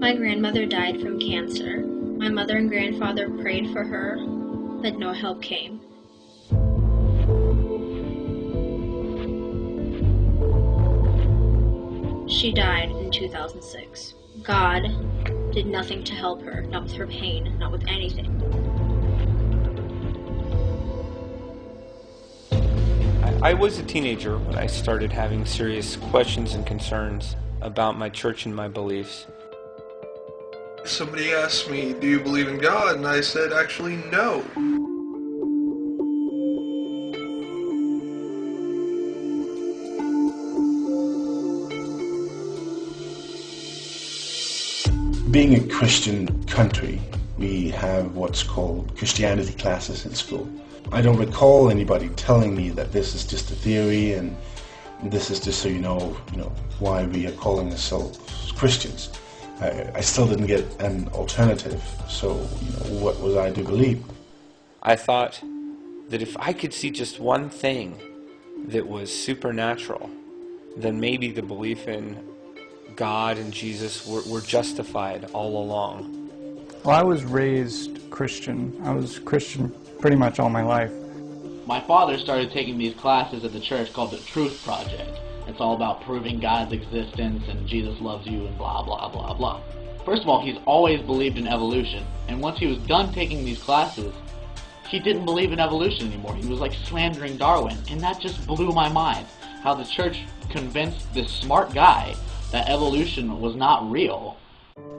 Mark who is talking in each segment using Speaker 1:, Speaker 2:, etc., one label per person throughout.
Speaker 1: My grandmother died from cancer. My mother and grandfather prayed for her, but no help came. She died in 2006. God did nothing to help her, not with her pain, not with anything.
Speaker 2: I was a teenager when I started having serious questions and concerns about my church and my beliefs.
Speaker 3: Somebody asked me, "Do you believe in God?" And I said, actually, no.
Speaker 4: Being a Christian country, we have what's called Christianity classes in school. I don't recall anybody telling me that this is just a theory and this is just so you know why we are calling ourselves Christians. I still didn't get an alternative, so what was I to believe?
Speaker 2: I thought that if I could see just one thing that was supernatural, then maybe the belief in God and Jesus were justified all along.
Speaker 5: Well, I was raised Christian. I was Christian pretty much all my life.
Speaker 6: My father started taking these classes at the church called the Truth Project. It's all about proving God's existence and Jesus loves you and blah, blah, blah, blah. First of all, he's always believed in evolution, and once he was done taking these classes, he didn't believe in evolution anymore. He was like slandering Darwin, and that just blew my mind. How the church convinced this smart guy that evolution was not real.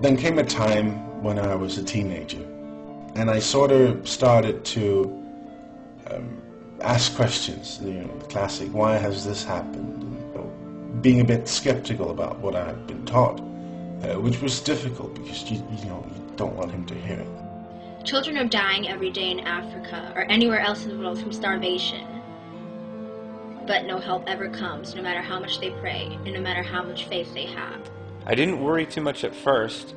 Speaker 4: Then came a time when I was a teenager, and I sort of started to ask questions, the classic, why has this happened? And, being a bit skeptical about what I had been taught, which was difficult because you don't want him to hear it.
Speaker 1: Children are dying every day in Africa or anywhere else in the world from starvation. But no help ever comes, no matter how much they pray and no matter how much faith they have.
Speaker 2: I didn't worry too much at first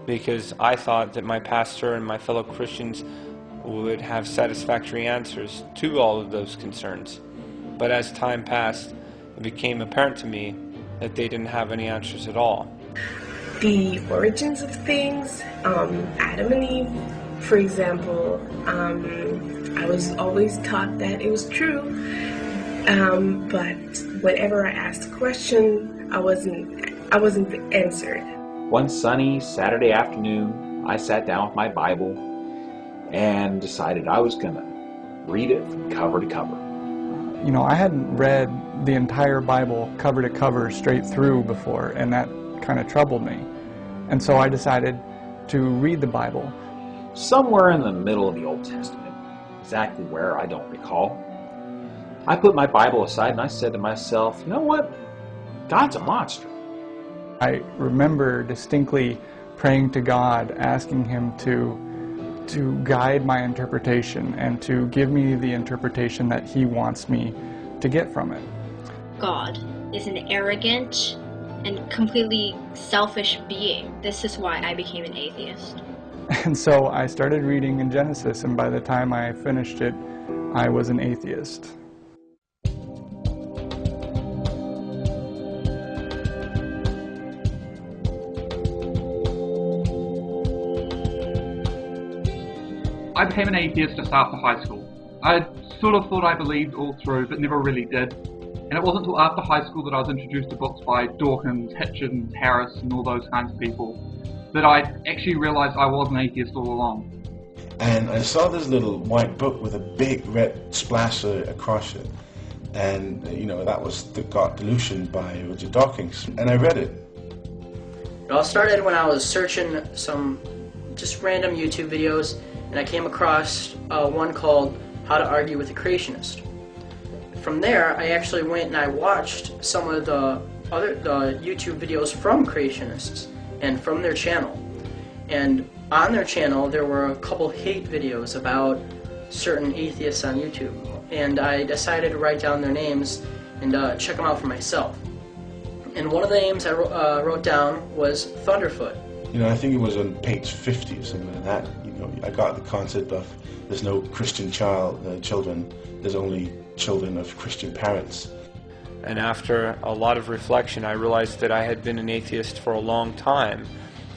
Speaker 2: because I thought that my pastor and my fellow Christians would have satisfactory answers to all of those concerns. But as time passed, it became apparent to me that they didn't have any answers at all.
Speaker 7: The origins of things, Adam and Eve, for example, I was always taught that it was true, but whenever I asked a question, I wasn't answered.
Speaker 8: One sunny Saturday afternoon, I sat down with my Bible and decided I was going to read it from cover to cover.
Speaker 5: I hadn't read the entire Bible cover to cover straight through before, and that kind of troubled me. And so I decided to read the Bible.
Speaker 8: Somewhere in the middle of the Old Testament, exactly where I don't recall, I put my Bible aside and I said to myself, you know what? God's a monster.
Speaker 5: I remember distinctly praying to God, asking him to guide my interpretation and to give me the interpretation that he wants me to get from it.
Speaker 1: God is an arrogant and completely selfish being. This is why I became an atheist.
Speaker 5: And so I started reading in Genesis, and by the time I finished it, I was an atheist.
Speaker 9: I became an atheist just after high school. I sort of thought I believed all through, but never really did. And it wasn't until after high school that I was introduced to books by Dawkins, Hitchens, Harris, and all those kinds of people that I actually realized I was an atheist all along.
Speaker 4: And I saw this little white book with a big red splasher across it. And, that was The God Delusion by Richard Dawkins. And I read it.
Speaker 10: It all started when I was searching some just random YouTube videos, and I came across one called How to Argue with a Creationist. From there, I actually went and I watched some of the YouTube videos from creationists and from their channel. And on their channel, there were a couple hate videos about certain atheists on YouTube. And I decided to write down their names and check them out for myself. And one of the names I wrote down was Thunderfoot.
Speaker 4: I think it was on page 50 or something like that. I got the concept of there's no Christian children, there's only children of Christian parents.
Speaker 2: And after a lot of reflection, I realized that I had been an atheist for a long time,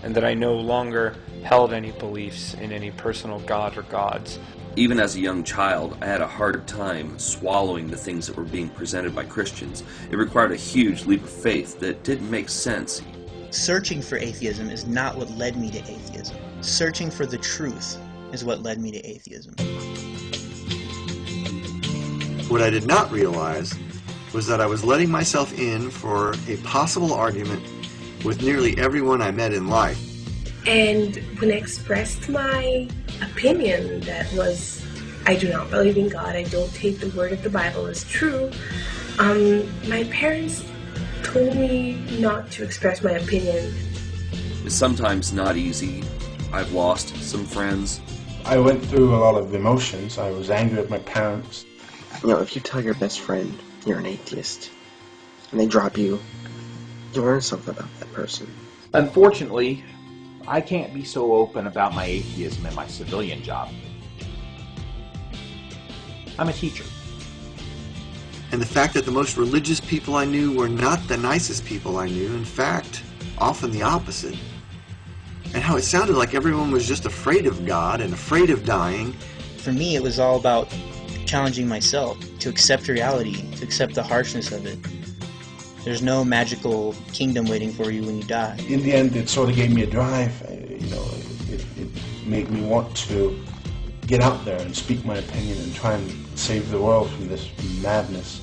Speaker 2: and that I no longer held any beliefs in any personal god or gods.
Speaker 11: Even as a young child, I had a hard time swallowing the things that were being presented by Christians. It required a huge leap of faith that didn't make sense.
Speaker 12: Searching for atheism is not what led me to atheism. Searching for the truth is what led me to atheism.
Speaker 13: What I did not realize was that I was letting myself in for a possible argument with nearly everyone I met in life.
Speaker 7: And when I expressed my opinion that was, I do not believe in God, I don't take the word of the Bible as true, my parents told me not to express my opinion.
Speaker 11: It's sometimes not easy. I've lost some friends.
Speaker 4: I went through a lot of emotions. I was angry at my parents.
Speaker 14: You know, if you tell your best friend you're an atheist, and they drop you, you learn something about that person.
Speaker 8: Unfortunately, I can't be so open about my atheism in my civilian job. I'm a teacher.
Speaker 13: And the fact that the most religious people I knew were not the nicest people I knew, in fact, often the opposite. And how it sounded like everyone was just afraid of God and afraid of dying.
Speaker 12: For me, it was all about challenging myself to accept reality, to accept the harshness of it. There's no magical kingdom waiting for you when you die.
Speaker 4: In the end, it sort of gave me a drive. It made me want to get out there and speak my opinion and try and save the world from this madness.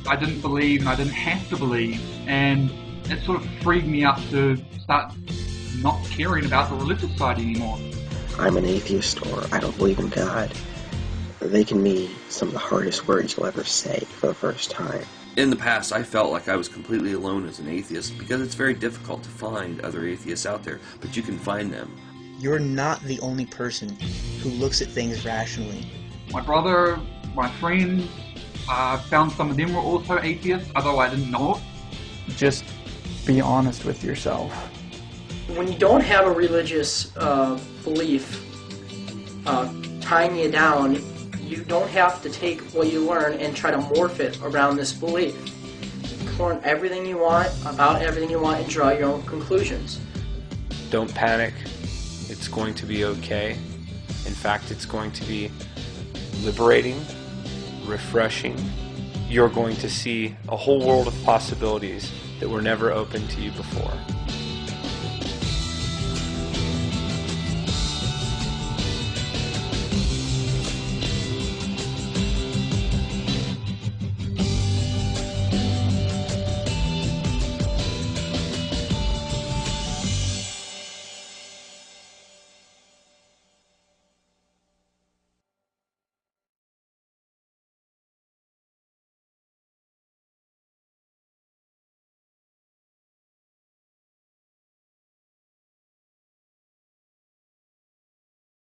Speaker 9: I didn't believe and I didn't have to believe, and it sort of freed me up to start not caring about the religious side anymore.
Speaker 14: I'm an atheist, or I don't believe in God. They can be some of the hardest words you'll ever say for the first time.
Speaker 11: In the past, I felt like I was completely alone as an atheist because it's very difficult to find other atheists out there, but you can find them.
Speaker 12: You're not the only person who looks at things rationally.
Speaker 9: My brother, my friends, found some of them were also atheists, although I didn't know it.
Speaker 5: Just be honest with yourself.
Speaker 10: When you don't have a religious belief tying you down, you don't have to take what you learn and try to morph it around this belief. You can learn everything you want about everything you want and draw your own conclusions.
Speaker 2: Don't panic. It's going to be okay. In fact, it's going to be liberating, refreshing. You're going to see a whole world of possibilities that were never open to you before.